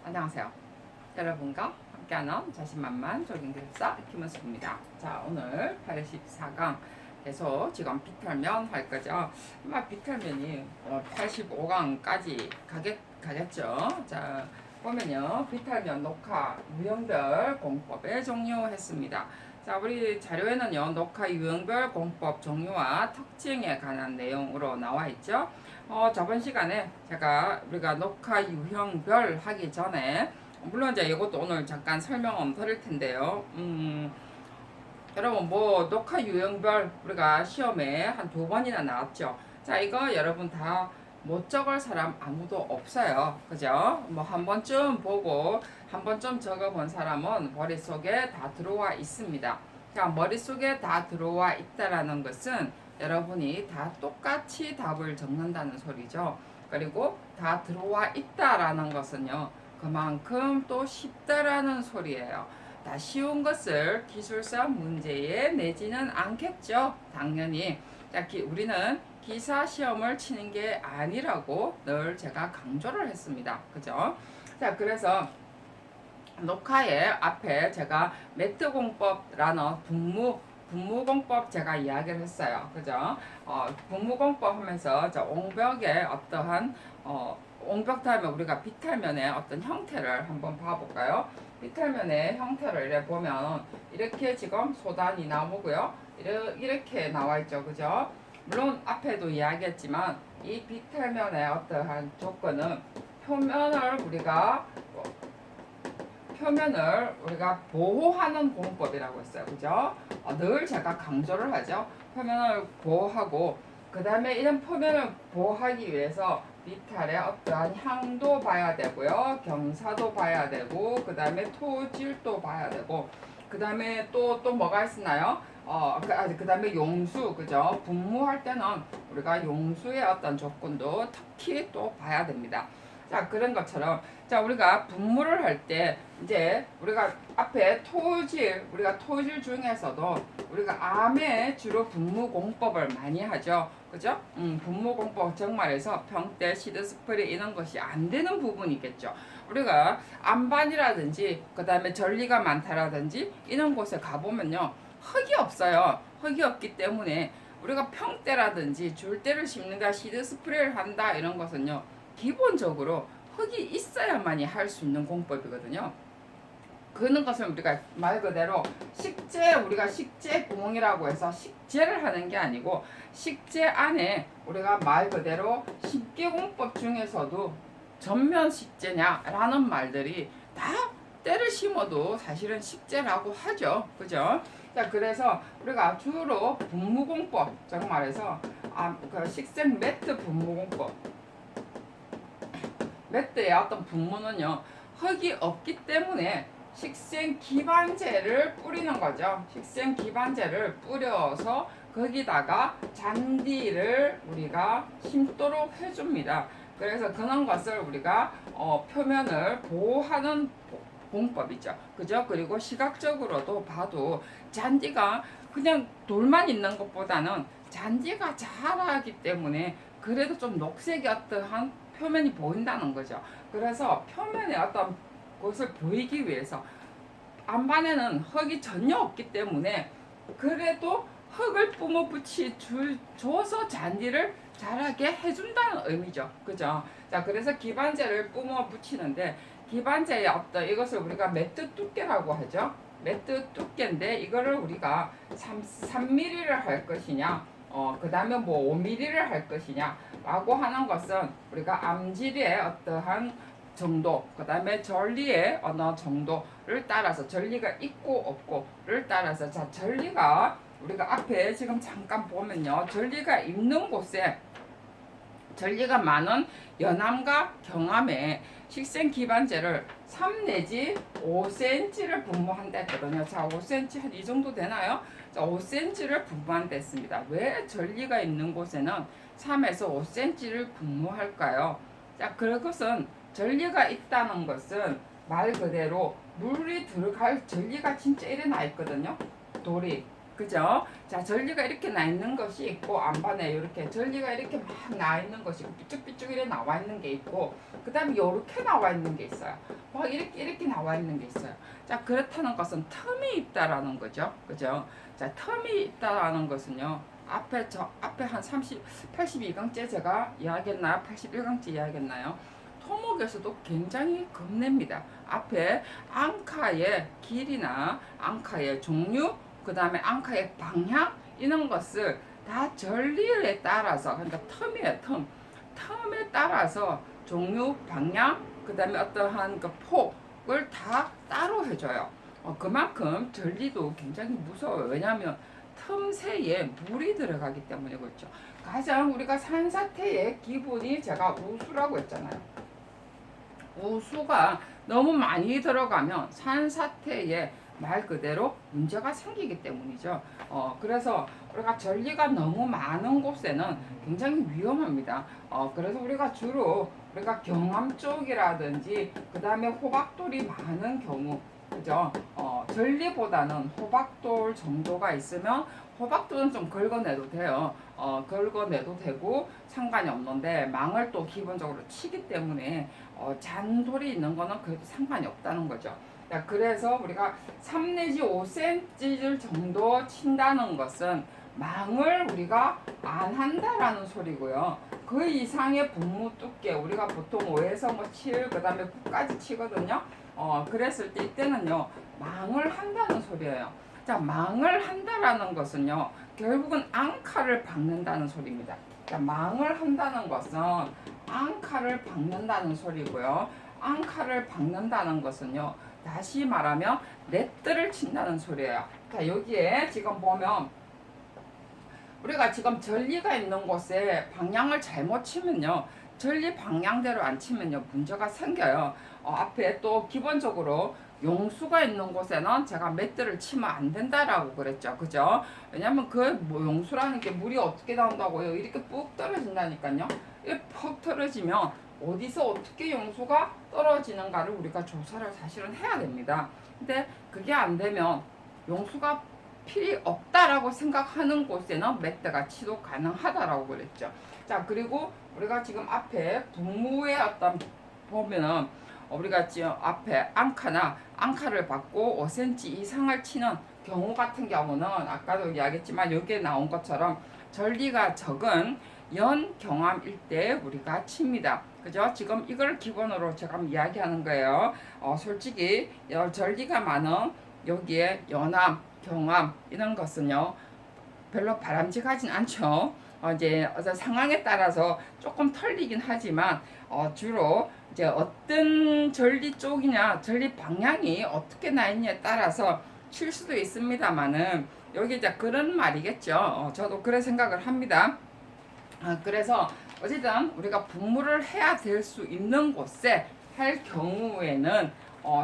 안녕하세요. 여러분과 함께하는 자신만만 조깅기술사 김은수입니다. 자, 오늘 84강에서 지금 비탈면 할 거죠. 아마 비탈면이 85강까지 가겠죠. 자, 보면요. 비탈면 녹화 유형별 공법에 종료했습니다. 자, 우리 자료에는요. 녹화 유형별 공법 종류와 특징에 관한 내용으로 나와 있죠. 저번 시간에 우리가 녹화 유형별 하기 전에 물론 이제 이것도 오늘 잠깐 설명은 드릴 텐데요. 여러분 뭐 녹화 유형별 우리가 시험에 한 2번이나 나왔죠. 자, 이거 여러분 다 못 적을 사람 아무도 없어요. 그죠? 뭐 한 번쯤 보고 한 번쯤 적어본 사람은 머릿속에 다 들어와 있습니다. 자, 머릿속에 다 들어와 있다라는 것은 여러분이 다 똑같이 답을 적는다는 소리죠. 그리고 다 들어와 있다라는 것은요. 그만큼 또 쉽다라는 소리예요. 다 쉬운 것을 기술사 문제에 내지는 않겠죠. 당연히. 자, 우리는 기사 시험을 치는 게 아니라고 늘 제가 강조를 했습니다. 그죠? 자, 그래서 녹화에 앞에 제가 매트공법라는 분무공법 제가 이야기를 했어요. 그죠? 분무공법 하면서 옹벽의 어떠한 옹벽 다음에 우리가 비탈면의 어떤 형태를 한번 봐볼까요? 비탈면의 형태를 이렇게 보면 이렇게 지금 소단이 나오고요. 이렇게 나와 있죠. 그죠? 물론 앞에도 이야기했지만 이 비탈면의 어떠한 조건은 표면을 우리가 보호하는 공법이라고 했어요. 그죠? 늘 제가 강조를 하죠. 표면을 보호하고 그 다음에 이런 표면을 보호하기 위해서 비탈의 어떠한 향도 봐야 되고요. 경사도 봐야 되고 그 다음에 토질도 봐야 되고 그 다음에 또 뭐가 있었나요? 그 다음에 용수, 그죠? 분무할 때는 우리가 용수의 어떤 조건도 특히 또 봐야 됩니다. 자, 그런 것처럼 자, 우리가 분무를 할 때 이제 우리가 앞에 우리가 토질 중에서도 우리가 암에 주로 분무 공법을 많이 하죠. 그죠? 분무 공법 정말에서 평대, 시드스프레이 이런 것이 안 되는 부분이겠죠. 우리가 암반이라든지 그 다음에 전리가 많다라든지 이런 곳에 가보면요. 흙이 없어요. 흙이 없기 때문에 우리가 평대라든지 줄대를 심는다, 시드스프레이를 한다 이런 것은요. 기본적으로 흙이 있어야만이 할 수 있는 공법이거든요. 그런 것을 우리가 말 그대로 우리가 식재 구멍이라고 해서 식재를 하는 게 아니고 식재 안에 우리가 말 그대로 식기공법 중에서도 전면 식재냐라는 말들이 다 때를 심어도 사실은 식재라고 하죠. 그죠? 자, 그래서 우리가 주로 분무공법, 정말해서 그 식생 매트 분무공법, 매트의 어떤 분무는요, 흙이 없기 때문에 식생 기반재를 뿌리는 거죠. 식생 기반재를 뿌려서 거기다가 잔디를 우리가 심도록 해줍니다. 그래서 그런 것을 우리가 표면을 보호하는 공법이죠. 그죠? 그리고 시각적으로도 봐도 잔디가 그냥 돌만 있는 것보다는 잔디가 자라기 때문에 그래도 좀 녹색이 어떠한 표면이 보인다는 거죠. 그래서 표면에 어떤 것을 보이기 위해서 안반에는 흙이 전혀 없기 때문에 그래도 흙을 뿜어 줘서 잔디를 자라게 해준다는 의미죠. 그죠? 자, 그래서 기반재를 뿜어 붙이는데 기반재의 어떤 이것을 우리가 매트 두께라고 하죠. 매트 두께인데 이거를 우리가 3mm를 할 것이냐 그 다음에 뭐 5mm를 할 것이냐 라고 하는 것은 우리가 암질의 어떠한 정도, 그 다음에 전리의 어느 정도를 따라서 전리가 있고 없고를 따라서 자, 전리가 우리가 앞에 지금 잠깐 보면요. 전리가 있는 곳에 전리가 많은 연암과 경암에 식생 기반재를 3 내지 5cm를 분무한다 했거든요. 자, 5cm 한 이 정도 되나요? 자, 5cm를 분무한다 했습니다. 왜 전리가 있는 곳에는 3에서 5cm를 분무할까요? 자, 그것은 전리가 있다는 것은 말 그대로 물이 들어갈 전리가 진짜 이래 나 있거든요. 돌이. 그죠? 자, 전리가 이렇게 나 있는 것이 있고 안반에 이렇게 전리가 이렇게 막 나 있는 것이 있고 삐쭉삐쭉 이래 나와 있는 게 있고 그 다음에 이렇게 나와 있는 게 있어요. 막 이렇게 나와 있는 게 있어요. 자, 그렇다는 것은 틈이 있다라는 거죠. 그죠? 자, 틈이 있다라는 것은요. 앞에 한 82강째 제가 이야기했나요? 81강째 이야기했나요? 토목에서도 굉장히 겁냅니다. 앞에 앙카의 길이나 앙카의 종류, 그 다음에 앙카의 방향, 이런 것을 다 전리에 따라서, 그러니까 틈이에요, 틈. 틈에 따라서 종류, 방향, 그 다음에 어떠한 그 폭을 다 따로 해줘요. 그만큼 전리도 굉장히 무서워요. 왜냐하면 틈새에 물이 들어가기 때문에 그렇죠. 가장 우리가 산사태의 기본이 제가 우수라고 했잖아요. 우수가 너무 많이 들어가면 산사태에 말 그대로 문제가 생기기 때문이죠. 그래서 우리가 전리가 너무 많은 곳에는 굉장히 위험합니다. 그래서 우리가 주로 우리가 경암 쪽이라든지 그 다음에 호박돌이 많은 경우, 그죠? 전리보다는 호박돌 정도가 있으면 호박돌은 좀 긁어내도 돼요. 긁어내도 되고 상관이 없는데 망을 또 기본적으로 치기 때문에 잔돌이 있는 거는 그래도 상관이 없다는 거죠. 그래서 우리가 3 내지 5cm 정도 친다는 것은 망을 우리가 안 한다라는 소리고요. 그 이상의 분무 두께 우리가 보통 5에서 7, 그 다음에 9까지 치거든요. 그랬을 때 이때는요 망을 한다는 소리예요. 자, 망을 한다라는 것은요 결국은 앙카를 박는다는 소리입니다. 자, 망을 한다는 것은 앙카를 박는다는 소리고요. 앙카를 박는다는 것은요 다시 말하면 네트를 친다는 소리예요. 자, 여기에 지금 보면 우리가 지금 전리가 있는 곳에 방향을 잘못 치면요 전리 방향대로 안 치면요 문제가 생겨요. 앞에 또 기본적으로 용수가 있는 곳에는 제가 매트를 치면 안 된다라고 그랬죠. 그죠? 왜냐면 뭐 용수라는 게 물이 어떻게 나온다고요? 이렇게 푹 떨어진다니까요. 이렇게 푹 떨어지면 어디서 어떻게 용수가 떨어지는가를 우리가 조사를 사실은 해야 됩니다. 근데 그게 안 되면 용수가 필요 없다라고 생각하는 곳에는 매트가 치도 가능하다라고 그랬죠. 자, 그리고 우리가 지금 앞에 분무의 어떤 보면은 우리가 지금 앞에 앙카를 받고 5cm 이상을 치는 경우 같은 경우는 아까도 이야기했지만 여기에 나온 것처럼 전리가 적은 연경암 일대에 우리가 칩니다. 그죠? 지금 이걸 기본으로 제가 이야기하는 거예요. 솔직히 전리가 많은 여기에 연암, 경암 이런 것은요 별로 바람직하진 않죠. 이제 상황에 따라서 조금 털리긴 하지만 주로 이제 어떤 전리 쪽이냐 전리 방향이 어떻게 나 있냐에 따라서 칠 수도 있습니다만은 여기 이제 그런 말이겠죠. 저도 그런 생각을 합니다. 그래서 어쨌든 우리가 분무를 해야 될 수 있는 곳에 할 경우에는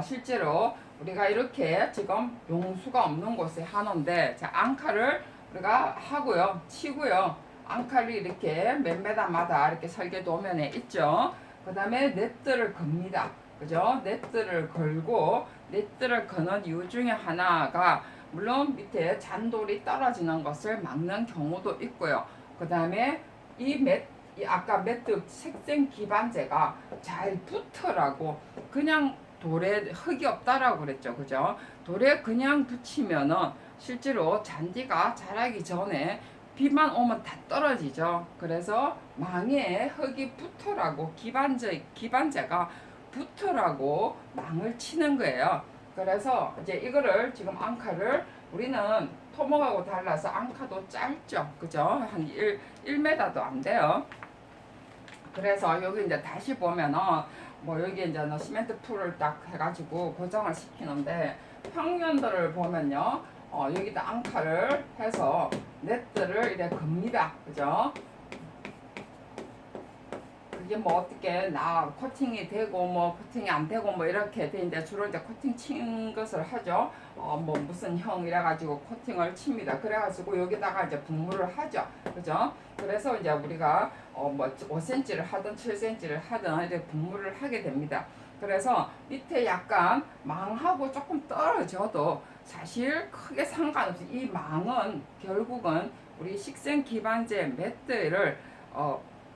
실제로 우리가 이렇게 지금 용수가 없는 곳에 하는데 자, 앙카를 우리가 하고요 치고요 앙카를 이렇게 몇 메다마다 이렇게 설계 도면에 있죠. 그 다음에 네트를 겁니다. 그죠? 네트를 걸고 네트를 거는 이유 중에 하나가 물론 밑에 잔돌이 떨어지는 것을 막는 경우도 있고요. 그 다음에 이 아까 매트 색생 기반재가 잘 붙으라고 그냥 돌에 흙이 없다라고 그랬죠. 그죠? 돌에 그냥 붙이면은 실제로 잔디가 자라기 전에 비만 오면 다 떨어지죠. 그래서 망에 흙이 붙으라고 기반재가 붙으라고 망을 치는 거예요. 그래서 이제 이거를 지금 앙카를 우리는 토목하고 달라서 앙카도 짧죠. 그죠? 한 1m도 안 돼요. 그래서 여기 이제 다시 보면은 뭐 여기 이제 시멘트 풀을 딱 해가지고 고정을 시키는데 평면도를 보면요. 여기다 앙카를 해서 네트를 이렇게 겁니다. 그죠? 그게 뭐 어떻게 코팅이 되고 뭐 코팅이 안 되고 뭐 이렇게 되는데 주로 이제 코팅 친 것을 하죠. 뭐 무슨 형 이래가지고 코팅을 칩니다. 그래가지고 여기다가 이제 분무를 하죠. 그죠? 그래서 이제 우리가 뭐 5cm를 하든 7cm를 하든 이렇게 분무를 하게 됩니다. 그래서 밑에 약간 망하고 조금 떨어져도 사실 크게 상관없이 이 망은 결국은 우리 식생 기반재 매트를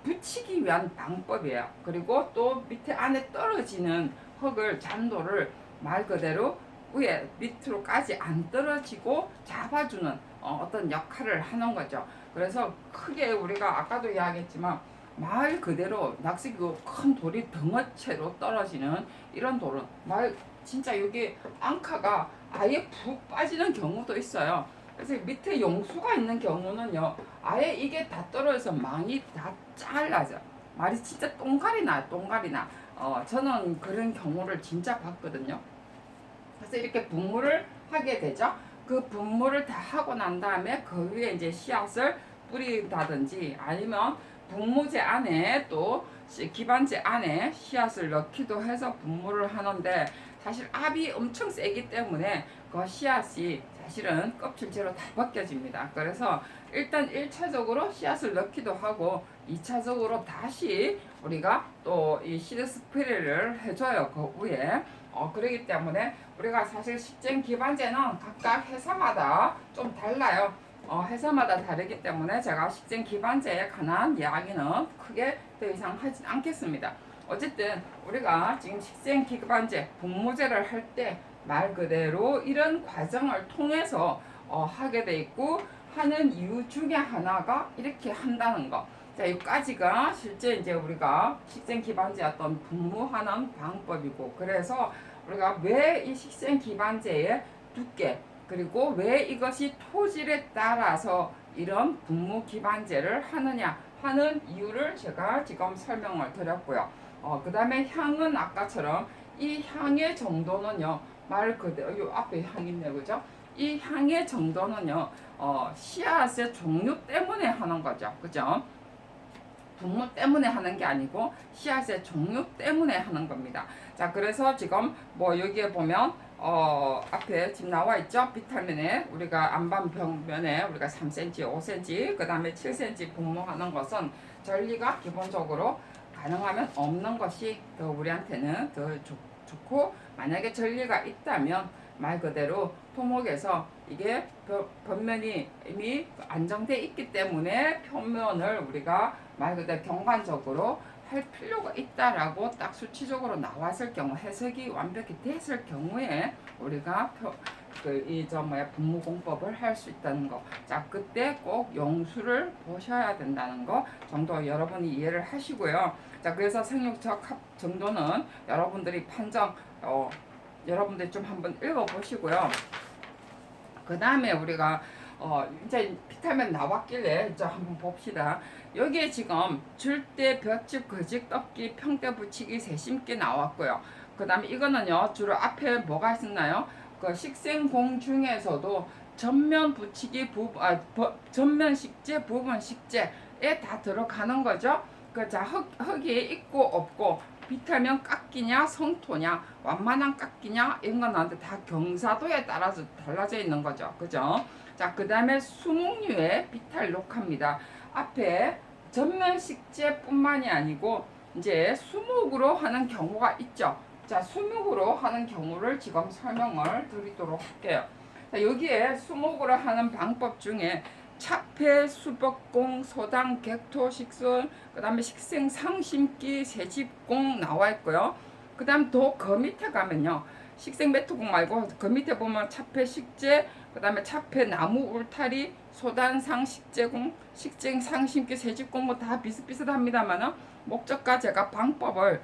붙이기 위한 방법이에요. 그리고 또 밑에 안에 떨어지는 흙을 잔도를 말 그대로 위에 밑으로까지 안 떨어지고 잡아주는 어떤 역할을 하는 거죠. 그래서 크게 우리가 아까도 이야기했지만 말 그대로 낙석이고 큰 돌이 덩어채로 떨어지는 이런 돌은 말 진짜 여기 앙카가 아예 푹 빠지는 경우도 있어요. 그래서 밑에 용수가 있는 경우는요, 아예 이게 다 떨어져서 망이 다 잘라져. 말이 진짜 똥갈이 나요, 똥갈이 나. 저는 그런 경우를 진짜 봤거든요. 그래서 이렇게 분무를 하게 되죠. 그 분무를 다 하고 난 다음에 그 위에 이제 씨앗을 뿌린다든지 아니면 분무제 안에 또 기반제 안에 씨앗을 넣기도 해서 분무를 하는데, 사실 압이 엄청 세기 때문에 그 씨앗이 사실은 껍질째로 다 벗겨집니다. 그래서 일단 1차적으로 씨앗을 넣기도 하고 2차적으로 다시 우리가 또 이 시드 스프레이를 해줘요. 그 위에. 그러기 때문에 우리가 사실 식생 기반제는 각각 회사마다 좀 달라요. 회사마다 다르기 때문에 제가 식생 기반제에 관한 이야기는 크게 더 이상 하진 않겠습니다. 어쨌든 우리가 지금 식생 기반제, 분무제를 할 때 말 그대로 이런 과정을 통해서 하게 돼 있고, 하는 이유 중에 하나가 이렇게 한다는 거. 자, 여기까지가 실제 이제 우리가 식생 기반제 어떤 분무하는 방법이고, 그래서 우리가 왜 이 식생 기반제의 두께, 그리고 왜 이것이 토질에 따라서 이런 분무 기반제를 하느냐 하는 이유를 제가 지금 설명을 드렸고요. 그 다음에 향은 아까처럼 이 향의 정도는요, 말 그대로 요 앞에 향 있네, 그죠? 이 향의 정도는요, 씨앗의 종류 때문에 하는 거죠, 그죠? 분무 때문에 하는 게 아니고 씨앗의 종류 때문에 하는 겁니다. 자, 그래서 지금 뭐 여기에 보면 앞에 지금 나와 있죠. 비타민에 우리가 안반 벽면에 우리가 3cm, 5cm, 그 다음에 7cm 분무하는 것은 전리가 기본적으로 가능하면 없는 것이 더 우리한테는 더 좋고, 만약에 전리가 있다면 말 그대로 토목에서 이게 벽면이 이미 안정돼 있기 때문에 표면을 우리가 말 그대로 경관적으로 할 필요가 있다라고 딱 수치적으로 나왔을 경우, 해석이 완벽히 됐을 경우에 우리가 분무 공법을 할 수 있다는 거. 자, 그때 꼭 용수를 보셔야 된다는 거 정도 여러분이 이해를 하시고요. 자, 그래서 생육적 합 정도는 여러분들이 판정, 여러분들 좀 한번 읽어보시고요. 그 다음에 우리가 이제 비타민 나왔길래 이제 한번 봅시다. 여기에 지금 줄대, 볏짚, 거직, 떡기, 평대 붙이기, 새심기 나왔고요. 그 다음에 이거는요, 주로 앞에 뭐가 있었나요? 그 식생공 중에서도 전면 붙이기, 전면 식재, 부분 식재에 다 들어가는 거죠. 자, 흙이 있고 없고, 비타민 깎기냐 성토냐 완만한 깎기냐 이런 건 나한테 다 경사도에 따라서 달라져 있는 거죠, 그죠? 자, 그 다음에 수목류의 비탈 녹합니다. 앞에 전면 식재뿐만이 아니고 이제 수목으로 하는 경우가 있죠. 자, 수목으로 하는 경우를 지금 설명을 드리도록 할게요. 자, 여기에 수목으로 하는 방법 중에 차폐, 수벽공, 소당, 객토, 식선, 그 다음에 식생, 상심기, 새집공 나와 있고요. 그 다음 더 그 밑에 가면요, 식생 매트공 말고 그 밑에 보면 차폐 식재, 그 다음에 차폐 나무 울타리, 소단상 식재공, 식생, 상심기, 새집공 뭐 다 비슷비슷합니다만은 목적과 제가 방법을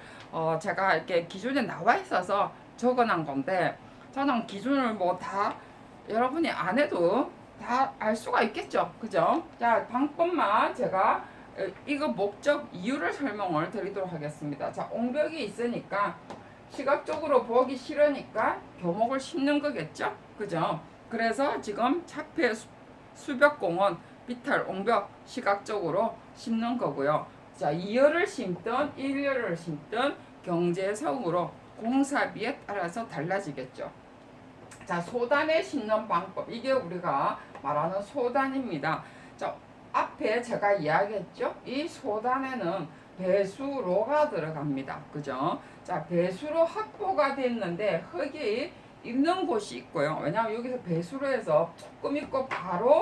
제가 이렇게 기준에 나와 있어서 적어놓은 건데, 저는 기준을 뭐 다 여러분이 안 해도 다 알 수가 있겠죠, 그죠? 자, 방법만 제가 이거 목적 이유를 설명을 드리도록 하겠습니다. 자, 옹벽이 있으니까 시각적으로 보기 싫으니까 교목을 심는 거겠죠, 그죠? 그래서 지금 차폐 수벽공은 비탈 옹벽 시각적으로 심는 거고요. 자, 2열을 심든 1열을 심든 경제성으로 공사비에 따라서 달라지겠죠. 자, 소단에 심는 방법, 이게 우리가 말하는 소단입니다. 자, 앞에 제가 이야기했죠. 이 소단에는 배수로가 들어갑니다, 그죠? 자, 배수로 확보가 됐는데 흙이 있는 곳이 있고요. 왜냐하면 여기서 배수로에서 조금 있고 바로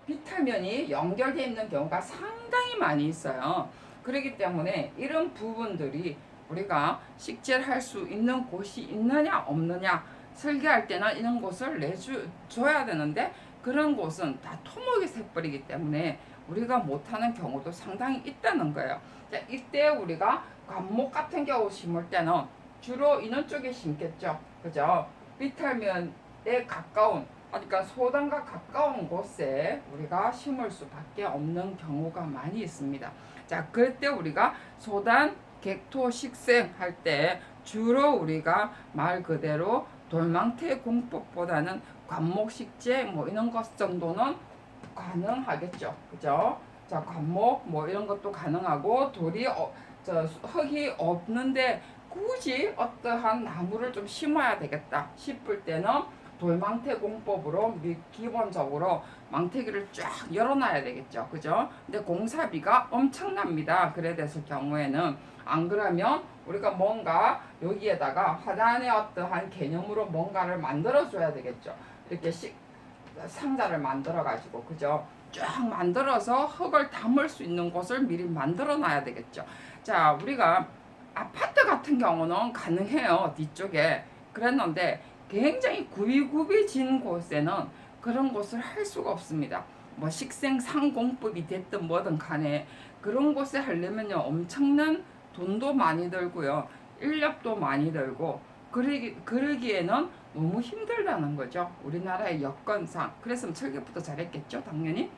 비타민이 연결되어 있는 경우가 상당히 많이 있어요. 그렇기 때문에 이런 부분들이 우리가 식재를 할 수 있는 곳이 있느냐 없느냐, 설계할 때는 이런 곳을 내줘야 되는데 그런 곳은 다 토목이 새버리기 때문에 우리가 못하는 경우도 상당히 있다는 거예요. 자, 이때 우리가 관목 같은 경우 심을 때는 주로 이런 쪽에 심겠죠. 그죠? 비탈면에 가까운, 그러니까 소단과 가까운 곳에 우리가 심을 수밖에 없는 경우가 많이 있습니다. 자, 그럴 때 우리가 소단, 객토, 식생 할 때 주로 우리가 말 그대로 돌망태 공법보다는 관목 식재 뭐 이런 것 정도는 가능하겠죠. 그죠? 자, 관목 뭐 이런 것도 가능하고 돌이 흙이 없는데 굳이 어떠한 나무를 좀 심어야 되겠다 싶을 때는 돌망태 공법으로 기본적으로 망태기를 쫙 열어놔야 되겠죠. 그죠? 근데 공사비가 엄청납니다. 그래 됐을 경우에는 안 그러면 우리가 뭔가 여기에다가 화단의 어떠한 개념으로 뭔가를 만들어 줘야 되겠죠. 이렇게 상자를 만들어 가지고, 그죠? 쫙 만들어서 흙을 담을 수 있는 곳을 미리 만들어 놔야 되겠죠. 자, 우리가 아파트 같은 경우는 가능해요. 뒤쪽에. 그랬는데 굉장히 구비진 곳에는 그런 곳을 할 수가 없습니다. 뭐 식생상공법이 됐든 뭐든 간에 그런 곳에 하려면요 엄청난 돈도 많이 들고요, 인력도 많이 들고, 그러기에는 너무 힘들다는 거죠. 우리나라의 여건상. 그랬으면 설계부터 잘했겠죠, 당연히.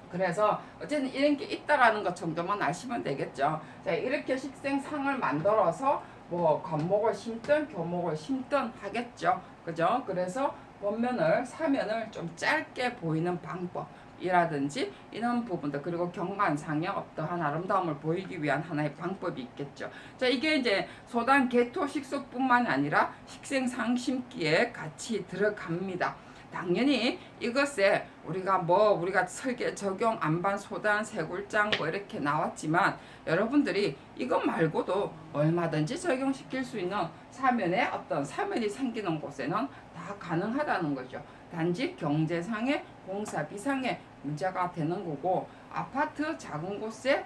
그래서 어쨌든 이런 게 있다라는 것 정도만 아시면 되겠죠. 자, 이렇게 식생상을 만들어서 뭐 관목을 심든 교목을 심든 하겠죠. 그죠? 그래서 본면을 사면을 좀 짧게 보이는 방법이라든지 이런 부분들, 그리고 경관상의 어떠한 아름다움을 보이기 위한 하나의 방법이 있겠죠. 자, 이게 이제 소단 개토 식소뿐만 아니라 식생상 심기에 같이 들어갑니다. 당연히 이것에 우리가 설계 적용 안반 소단 세굴장 뭐 이렇게 나왔지만 여러분들이 이것 말고도 얼마든지 적용시킬 수 있는 사면에 어떤 사면이 생기는 곳에는 다 가능하다는 거죠. 단지 경제상의 공사비상의 문제가 되는 거고, 아파트 작은 곳에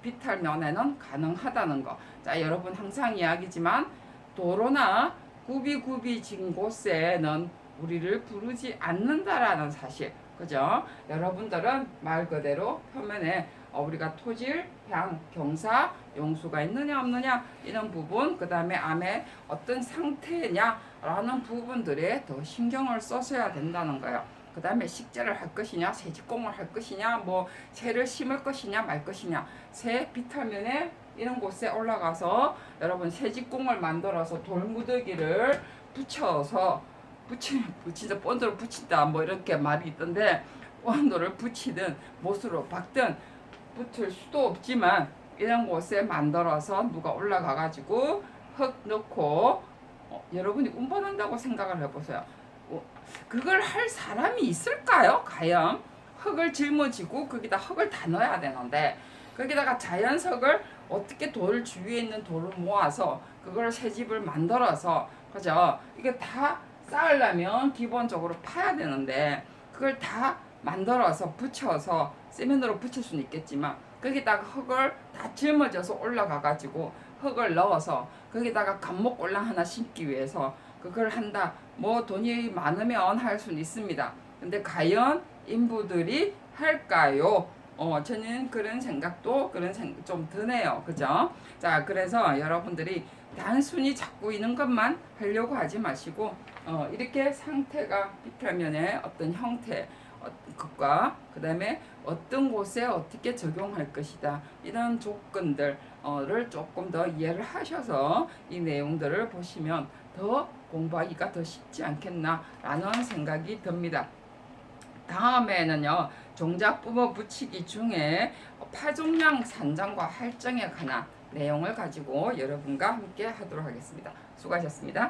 비탈면에는 가능하다는 거. 자, 여러분 항상 이야기지만 도로나 구비진 곳에는 우리를 부르지 않는다라는 사실. 그죠? 여러분들은 말 그대로 표면에 우리가 토질, 향, 경사, 용수가 있느냐 없느냐 이런 부분, 그 다음에 암의 어떤 상태냐라는 부분들에 더 신경을 써서야 된다는 거예요. 그 다음에 식재를 할 것이냐, 새집공을 할 것이냐, 뭐 새를 심을 것이냐 말 것이냐, 새 비탈면에 이런 곳에 올라가서 여러분 새집공을 만들어서 돌무더기를 붙여서 진짜 본드로 붙인다 뭐 이렇게 말이 있던데, 본드를 붙이든 못으로 박든 붙을 수도 없지만 이런 곳에 만들어서 누가 올라가 가지고 흙 넣고 여러분이 운반한다고 생각을 해보세요. 그걸 할 사람이 있을까요? 과연 흙을 짊어지고 거기다 흙을 다 넣어야 되는데, 거기다가 자연석을 어떻게 돌 주위에 있는 돌을 모아서 그걸 새집을 만들어서, 그죠? 이게 다 쌓으려면 기본적으로 파야 되는데 그걸 다 만들어서 붙여서 세면으로 붙일 수는 있겠지만 거기다가 흙을 다 짊어져서 올라가 가지고 흙을 넣어서 거기다가 감목골랑 하나 심기 위해서 그걸 한다. 뭐 돈이 많으면 할 수는 있습니다. 근데 과연 인부들이 할까요? 저는 그런 생각도 좀 드네요. 그죠? 자, 그래서 여러분들이 단순히 자꾸 이런 것만 하려고 하지 마시고 이렇게 상태가 비탈면의 어떤 형태 것과 그 다음에 어떤 곳에 어떻게 적용할 것이다 이런 조건들을 조금 더 이해를 하셔서 이 내용들을 보시면 더 공부하기가 더 쉽지 않겠나라는 생각이 듭니다. 다음에는요, 종작 뿜어 붙이기 중에 파종량 산정과 할정에 관한 내용을 가지고 여러분과 함께 하도록 하겠습니다. 수고하셨습니다.